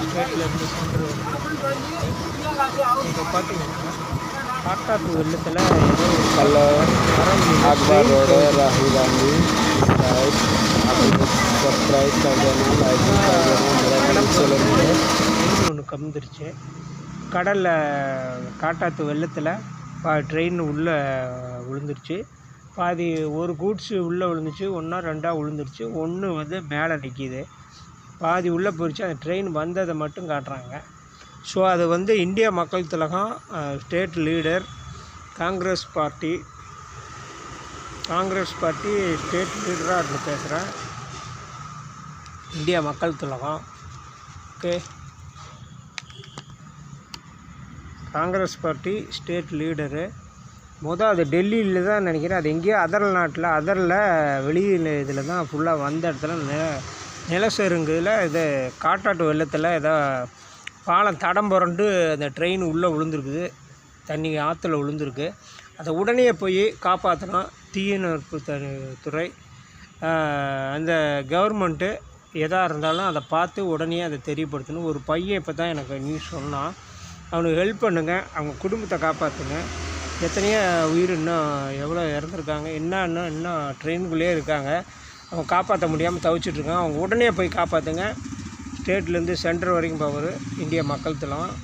ஸ்டேட்லேருந்து centre இப்போ பார்த்தீங்கன்னா காட்டாற்று வெள்ளத்தில் ஏதோ हेलो अखबार road Rahul Gandhi right subscribe कर देना लाइक कर देना मेरा नाम சொல்லுங்க ஒன்று கம்மிருச்சு கடலில் காட்டாற்று வெள்ளத்தில் ட்ரெயின் உள்ளே விழுந்துருச்சு. பாதி ஒரு கூட்ஸு உள்ளே விழுந்துச்சு, ஒன்றா ரெண்டாக விழுந்துருச்சு, ஒன்று வந்து மேலே நிற்கிது. பாதி உள்ளே போயிடுச்சு. அந்த ட்ரெயின் வந்ததை மட்டும் காட்டுறாங்க. ஸோ அது வந்து இந்தியா மக்கள் திலகம் state leader Congress party state லீடராக இருந்து பேசுகிறேன். இந்தியா மக்கள் திலகம் okay, Congress party state leader. அது டெல்லியில் தான் நினைக்கிறேன். அது எங்கேயோ அதரில் வெளியில் இதில் தான் ஃபுல்லாக வந்த இடத்துல நிலச்சருங்குல இது காட்டாற்று வெள்ளத்தில் ஏதோ பாலம் தடம் புரண்டு அந்த ட்ரெயின் உள்ளே விழுந்துருக்குது. தண்ணி ஆற்றுல விழுந்துருக்கு. அதை உடனே போய் காப்பாற்றணும் தீயணைப்பு துறை. அந்த கவர்மெண்ட்டு எதாக இருந்தாலும் அதை பார்த்து உடனே அதை தெரியப்படுத்தணும். ஒரு பையன் இப்போ தான் எனக்கு நியூஸ் சொன்னான். அவனுக்கு ஹெல்ப் பண்ணுங்கள், அவங்க குடும்பத்தை காப்பாற்றுங்க. எத்தனையோ உயிர் இன்னும் எவ்வளோ இறந்துருக்காங்க, இன்னும் ட்ரெயினுக்குள்ளேயே இருக்காங்க. அவங்க காப்பாற்ற முடியாமல் தவிச்சிட்ருக்காங்க. அவங்க உடனே போய் காப்பாற்றுங்க. ஸ்டேட்லேருந்து சென்ட்ரு வரைக்கும் பவர் இந்தியா மக்கள் திலகம்.